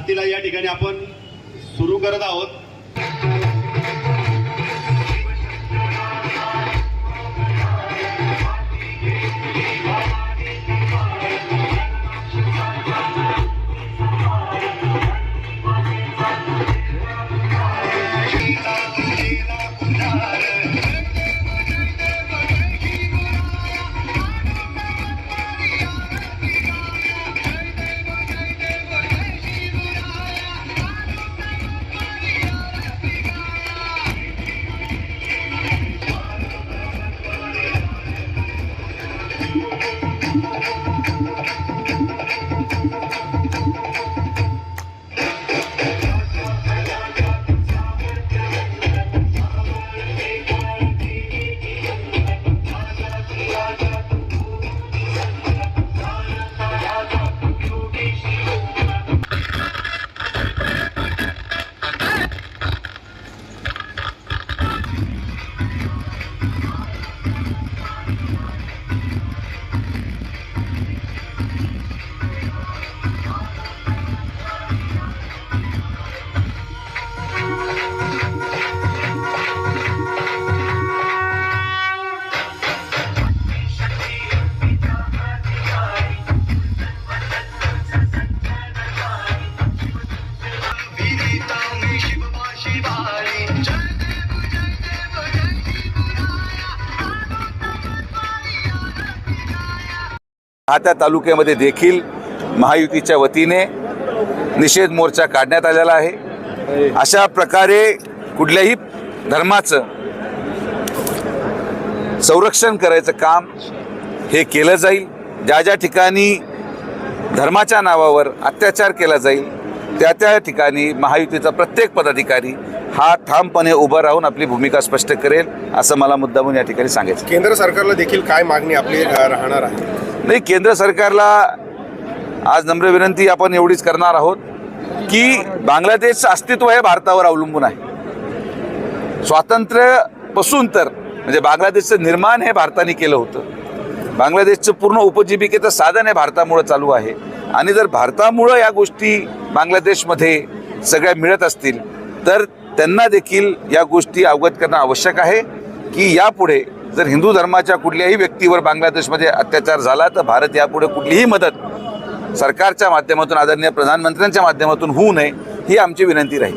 क्रांतीला या ठिकाणी आपण सुरू करत आहोत। राहाता तालुक्यामध्ये देखील महायुतीच्या वतीने निषेध मोर्चा काढण्यात आलेला आहे। अशा प्रकारे कुठल्याही धर्माचं संरक्षण करायचं काम हे केलं जाईल। ज्या ज्या ठिकाणी धर्माच्या नावावर अत्याचार केला जाईल त्या ठिकाणी महायुतीचा प्रत्येक पदाधिकारी हा ठामपणे उभं राहून आपली भूमिका स्पष्ट करेल, असं मला मुद्दामून या ठिकाणी सांगायचं। केंद्र सरकारला देखील काय मागणी आपली राहणार आहे? नाही, केंद्र सरकारला आज नम्र विनंती आपण एवढीच करणार आहोत की बांगलादेशचं अस्तित्व हे भारतावर अवलंबून आहे। स्वातंत्र्यापासून तर म्हणजे बांगलादेशचं निर्माण हे भारताने केलं होतं। बांगलादेशचं पूर्ण उपजीविकेचं साधन हे भारतामुळे चालू आहे आणि जर भारतामुळे या गोष्टी बांगलादेशमध्ये सगळ्या मिळत असतील तर त्यांना देखील या गोष्टी अवगत करणं आवश्यक आहे की यापुढे जर हिंदू धर्माच्या कुठल्याही व्यक्तीवर बांगलादेशमध्ये अत्याचार झाला तर भारत यापुढे कुठलीही मदत सरकारच्या माध्यमातून आदरणीय प्रधानमंत्र्यांच्या माध्यमातून होऊ नये ही आमची विनंती राहील।